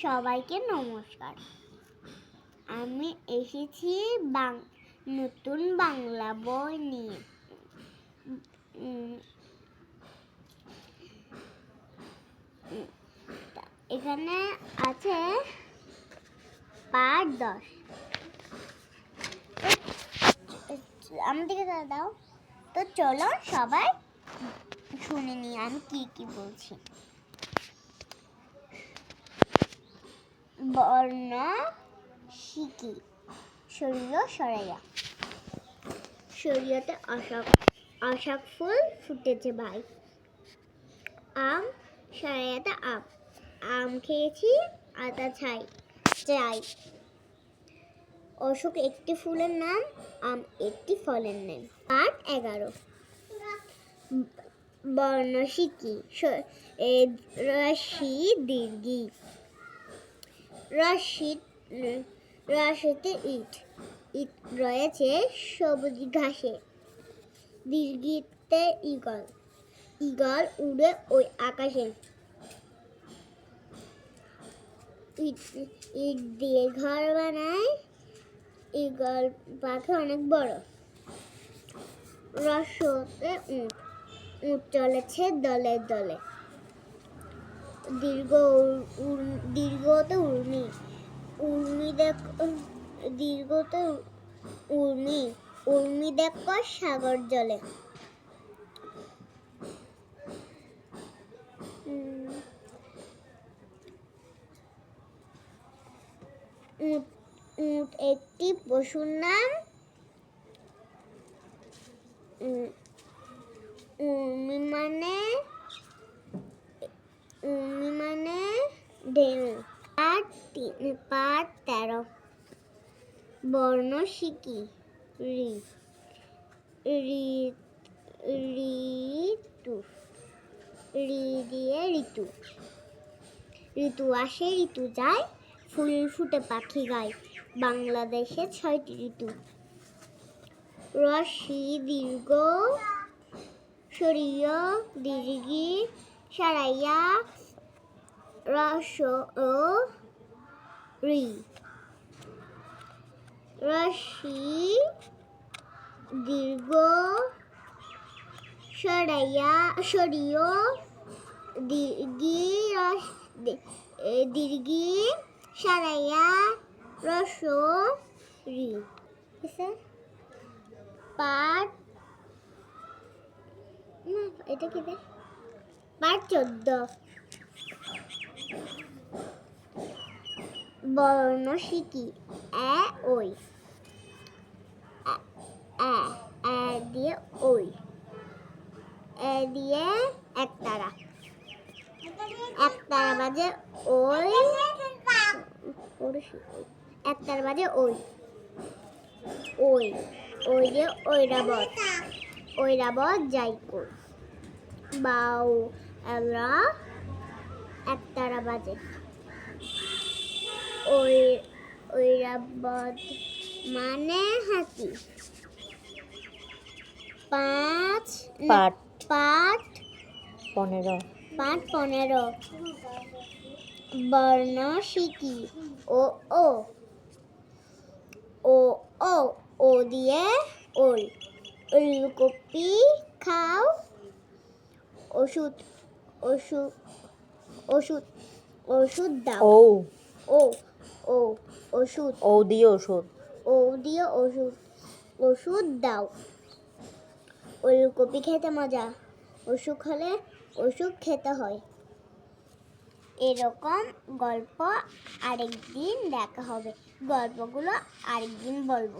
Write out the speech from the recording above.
সবাইকে নমস্কার। আমি এসেছি নতুন বাংলা বই নিয়ে। এখানে আছে পার্ট 10। আমাদেরকে দাও তো, চলো সবাই শুনে নি আমি কি বলছি। বর্ণ শিকি শরীয় সরাইয়া। শরীয়তে অশোক ফুল ফুটেছে ভাই। আম সরাইয়াতে আম খেয়েছি আতা চাই। অশোক একটি ফুলের নাম, আম একটি ফলের নাম। পাঠ 11। বর্ণ শিকি রসি দীর্ঘি। রসিতে ইট রয়েছে সবুজ ঘাসে। দীর্ঘিতে ঈগল উড়ে ওই আকাশে। ইট দিয়ে ঘর বানায় ঈগল পাখি অনেক বড়। রসতে উট চলেছে দলে দলে। দীর্ঘতে উর্মি দেখো সাগর জলে। উট একটি পশুর নাম। উর্মি মানে ঢেউ। পাঠ 13। বর্ণ শিকি ঋতু ঋতু আসে ঋতু যায়, ফুল ফুটে পাখি গায়। বাংলাদেশে 6টি ঋতু। রসি দীর্ঘ শরীয় দীর্ঘি সরাইয়া রস ও রি। রসি দীর্ঘ শরীয় দীর্ঘি সরাইয়া রস রি। পাঠ এটা কি দে? পাঠ 14। বর্ণ শিকি ওই দিয়ে ওই দিয়ে একতারা বাজে ওই। একতারা বাজে ওই যে ঐরাবত যাই কই। বাউ এরা একতারা বাজে ঐরাবত মানে হাতি। পাঠ 15। বর্ণ শিকি ও দিয়ে ওল। ওলকপি খাও ওষুধ দাও। ও দিয়ে ওষুধ দাও। ওলকপি খেতে মজা, অসুখ হলে ওষুধ খেতে হয়। এরকম গল্প আরেকদিন দেখা হবে। গল্পগুলো আরেকদিন বলবো।